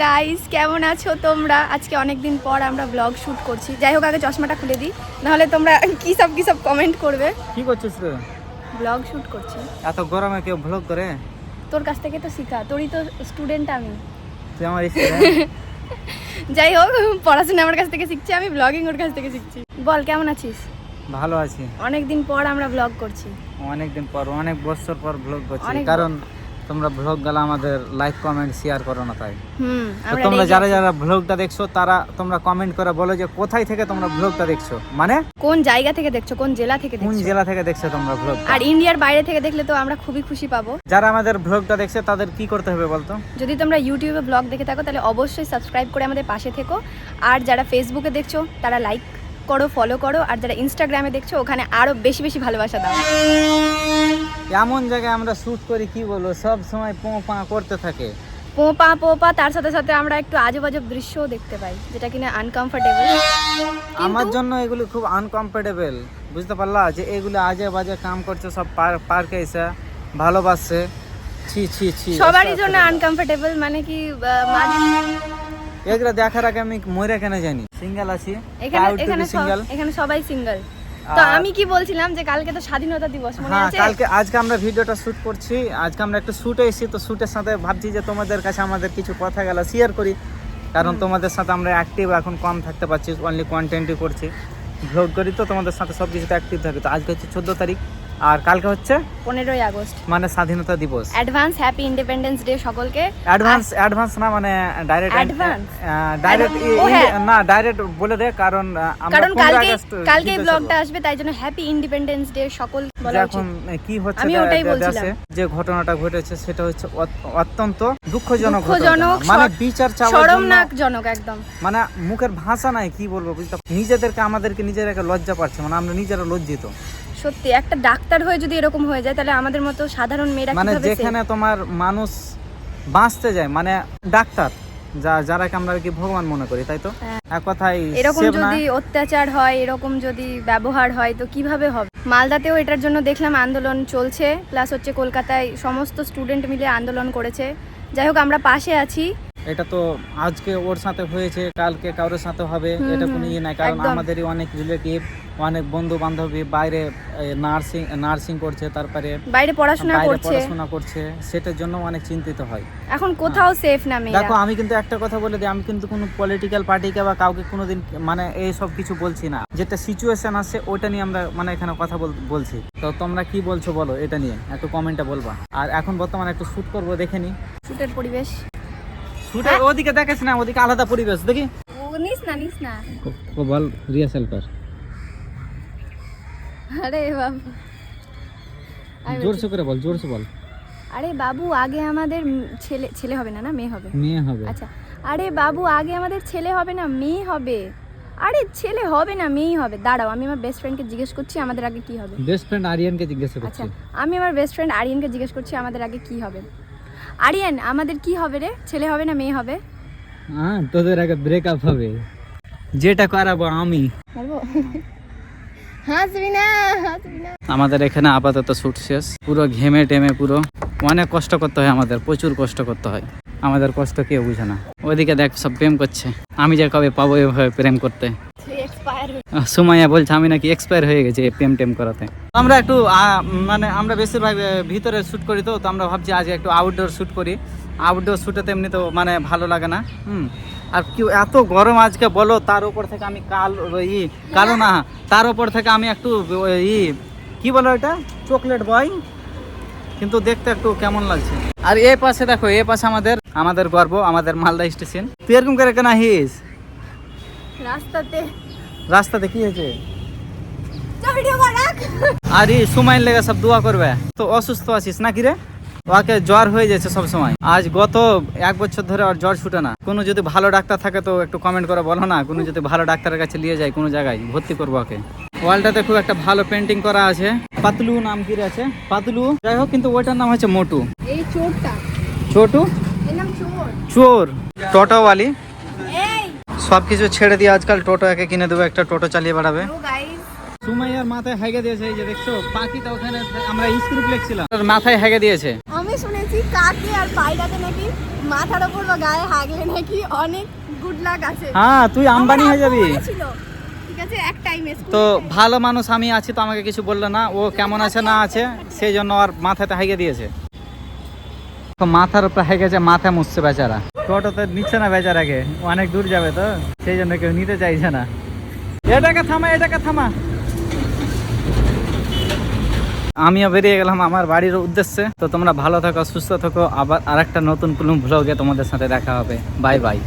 Guys, কেমন আছো তোমরা? আজকে অনেক দিন পর আমরা ব্লগ শুট করছি। যাই হোক, আগে চশমাটা খুলে দিই, নাহলে তোমরা কি সব কমেন্ট করবে। কি করছিস রে? ব্লগ শুট করছি। এত গরমে কেউ ব্লগ করে? তোর কাছ থেকে তো শিখা, তোরই তো স্টুডেন্ট আমি। তুই আমার স্টুডেন্ট। যাই হোক, পড়াশোনা আমার কাছ থেকে শিখছি, আমি ব্লগিং ওর কাছ থেকে শিখছি। বল, কেমন আছিস? ভালো আছি। অনেক দিন পর আমরা ব্লগ করছি। অনেক দিন পর, অনেক বছর পর ব্লগ করছি, অনেক কারণ তোমরা ব্লগ গেলে আমাদের লাইক কমেন্ট শেয়ার করো না, তাই তো আমরা তোমরা যারা যারা ব্লগটা দেখছো তারা তোমরা কমেন্ট করে বলো যে কোথায় থেকে তোমরা ব্লগটা দেখছো, মানে কোন জায়গা থেকে দেখছো, কোন জেলা থেকে কোন দেখছো। জেলা থেকে দেখছো তোমরা ব্লগ। আর ইন্ডিয়ার বাইরে থেকে দেখলে তো আমরা খুবই খুশি পাবো। যারা আমাদের ব্লগটা দেখছে তাদের কি করতে হবে বলতো? যদি তোমরা ইউটিউবে ব্লগ দেখে থাকো তাহলে অবশ্যই সাবস্ক্রাইব করে আমাদের পাশে থেকো। আর যারা ফেসবুকে দেখছো তারা লাইক করো, ফলো করো। আর যারা ইনস্টাগ্রামে দেখছো ওখানে আরো বেশি বেশি ভালোবাসা দাও। এমন জায়গায় আমরা শুট করি, কি বলবো, সব সময় পো পা করতে থাকে। পোপা তার সাথে সাথে আমরা একটু আজব আজব দৃশ্যও দেখতে পাই, যেটা কিনা আনকমফোর্টেবল। আমার জন্য এগুলো খুব আনকমফোর্টেবল, বুঝতে পারলা? যে এগুলো আজে বাজে কাম করছে, সব পার্কে এসে ভালোবাসছে। ছি ছি ছি, সবারই জন্য আনকমফোর্টেবল, মানে কি এগুলো দেখার আগে আমি মরে কেন জানি। সিঙ্গেল আছি, এখানে সবাই সিঙ্গেল। তো আমি কি বলছিলাম যে কালকে তো স্বাধীনতা দিবস, মনে হ্যাঁ, আছে? আজকে আমরা ভিডিওটা শুট করছি। আজকে আমরা একটা শুটে এসেছি, তো শুটের সাথে ভাবছি যে তোমাদের কাছে আমাদের কিছু কথা গেল শেয়ার করি, কারণ তোমাদের সাথে আমরা অ্যাক্টিভ এখন কম থাকতে পারছি, অনলি কন্টেন্টই করছি, ভ্লগ করি, তো তোমাদের সাথে সব কিছুতে অ্যাক্টিভ থাকি। তো আজকে হচ্ছে 14 তারিখ আর কালকে হচ্ছে 15ই আগস্ট, মানে স্বাধীনতা দিবস। অ্যাডভান্স হ্যাপি ইন্ডিপেন্ডেন্স ডে সকলকে। অ্যাডভান্স না, মানে ডাইরেক্ট না, ডাইরেক্ট বলে দে, কারণ কালকে এই ব্লগটা আসবে, তাই জন্য হ্যাপি ইন্ডিপেন্ডেন্স ডে সকল বলা উচিত। এখন কি হচ্ছে, আমি ওটাই বলছিলাম। যে ঘটনাটা ঘটেছে সেটা হচ্ছে অত্যন্ত দুঃখজনক, মানে মানে বিচার চাওয়ার জন্য, শরমনাকজনক একদম। মানে মুখের ভাষা নাই, কি বলবো, বুঝতে আমাদেরকে নিজেদেরকে লজ্জা পাচ্ছে, মানে আমরা নিজেরা লজ্জিত। সত্যি, একটা ডাক্তার হয়ে যদি এরকম হয়ে যায় তাহলে আমাদের মতো সাধারণ মেয়েরা মানে কিভাবে যেখানে তোমার মানুষ বাঁচতে যায়, মানে ডাক্তার যারাকে আমরা কি ভগবান মনে করি, তাই তো? এক কথায় এরকম যদি অত্যাচার হয়, এরকম যদি ব্যবহার হয়, তো কিভাবে হবে? মালদাতেও এটার জন্য দেখলাম আন্দোলন চলছে, প্লাস হচ্ছে কলকাতায় সমস্ত স্টুডেন্ট মিলে আন্দোলন করেছে। যাই হোক, আমরা পাশে আছি। এটা তো আজকে ওর সাথে হয়েছে, কালকে কারোর সাথে হবে, এটা কোনো ইয়ে নাই, কারণ আমাদেরই অনেক রিলেটিভ, অনেক বন্ধু বান্ধবী বাইরে নার্সিং করছে, তারপরে বাইরে পড়াশোনা করছে, সেটার জন্য অনেক চিন্তিত হয়। এখন কোথাও সেফ না মেয়েরা। দেখো, আমি কিন্তু একটা কথা বলে দিই, আমি কিন্তু কোনো পলিটিক্যাল পার্টিকে বা কাউকে কোনোদিন মানে এই সব কিছু বলছি না। যেটা সিচুয়েশন আছে ওটা নিয়ে আমরা মানে এখানে কথা বলছি। তো তোমরা কি বলছো বলো, এটা নিয়ে একটু কমেন্টে বলবা। আর এখন বর্তমানে একটু শুট করবো, দেখে নি শুটের পরিবেশ। শুটের ওদিকে দেখিস না, ওদিকে আলাদা পরিবেশ, দেখি। নিস না বল, রিহার্সাল কর। আরে বাবু, জোরসে করে বল, জোরসে বল। আরে বাবু, আগে আমাদের ছেলে হবে না, মেয়ে হবে। মেয়ে হবে। আচ্ছা, আরে বাবু, আগে আমাদের ছেলে হবে না মেয়ে হবে। আরে ছেলে হবে না মেয়েই হবে। দাঁড়াও, আমি আমার বেস্ট ফ্রেন্ডকে জিজ্ঞেস করছি আমাদের আগে কি হবে। বেস্ট ফ্রেন্ড আরিয়ানকে জিজ্ঞেস করছি। আচ্ছা, আমি আমার বেস্ট ফ্রেন্ড আরিয়ানকে জিজ্ঞেস করছি আমাদের আগে কি হবে। আরিয়ান, আমাদের কি হবে রে? ছেলে হবে না মেয়ে হবে? হ্যাঁ, তোদের আগে ব্রেকআপ হবে, যেটা করাবো আমি। হাসবি না। আমাদের এখানে আপাতত শুট শেষ, পুরো ঘেমে টেমে পুরো অনেক কষ্ট করতে হয়, আমাদের প্রচুর কষ্ট করতে হয়। আমাদের কষ্ট কেউ বুঝে না। ওইদিকে দেখ, সব প্রেম করছে, আমি যে কবে পাবো এভাবে প্রেম করতে। সুমাইয়া বলছে আমি নাকি এক্সপায়ার হয়ে গেছে প্রেম টেম করাতে। আমরা একটু মানে আমরা বেশিরভাগ ভিতরে শ্যুট করি, তো আমরা ভাবছি আজ একটু আউটডোর শ্যুট করি। আউটডোর শ্যুটে তো এমনি তো মানে ভালো লাগে না। আর কি এত গরম আজকে বলো, তার উপর থেকে আমি কালো না, তার উপর থেকে আমি একটু কি বলো এটা, চকলেট বয়, কিন্তু দেখতে একটু কেমন লাগছে। আর এই পাশে দেখো, এই পাশে আমাদের গর্ব, আমাদের মালদা স্টেশন। তুই এরকম করে কেন আহিস? রাস্তাতে কি হয়েছে? আরে সুমাইন লেগে সব দোয়া করবে। তো অসুস্থ আছিস নাকি রে? ওকে জ্বর হয়ে যাচ্ছে সব সময়। আজ গত 1 বছর ধরে আর জ্বর ছুটে না। কোনো যদি ভালো ডাক্তার থাকে তো একটু কমেন্ট করে বলো না, কোনো যদি ভালো ডাক্তারের কাছে নিয়ে যায়, কোনো জায়গায় ভর্তি করবো ওকে। ওয়ালটাতে খুব একটা ভালো পেন্টিং করা আছে। পাতলু নাম কি আছে, পাতলু, যাই হোক, কিন্তু ওইটার নাম হচ্ছে মোটু। এই চোরটা ছোটু, এর নাম চোর। টোটোওয়ালি সবকিছু ছেড়ে দিয়ে আজকাল টোটো একে কিনে দেবো, একটা টোটো চালিয়ে বেড়াবে। সুমাইয়ার মাথায় হেগে দিয়েছে, এই যে দেখছো পাখিটা, ওখানে আমরা স্ক্রিপ্ট লিখছিলাম, মাথায় হেগে দিয়েছে। আমি শুনেছি কাকে আর পায়রাকে নাকি মাথার ওপর বা গায়ে হাগলে নাকি অনেক গুড লাক আছে। হ্যাঁ তুই আম্বানি হয়ে যাবি। ঠিক আছে এক টাইমে তো ভালো মানুষ আমি আছি তো আমাকে কিছু বললো না, ও কেমন আছে না আছে সেই জন্য আর মাথাতে হাইগে দিয়েছে। তো মাথার উপরে হাই গেছে, মাথা মুছছে বেচারা। টোটোতে নিচ্ছে না বেচারাকে, অনেক দূর যাবে তো সেই জন্য কেউ নিতে চাইছে না। এটাকে থামা, এটাকে থামা। আমিও বেরিয়ে গেলাম আমার বাড়ির উদ্দেশ্যে। তো তোমরা ভালো থাকো, সুস্থ থাকো, আবার আরেকটা নতুন ব্লগে তোমাদের সাথে দেখা হবে। Bye bye.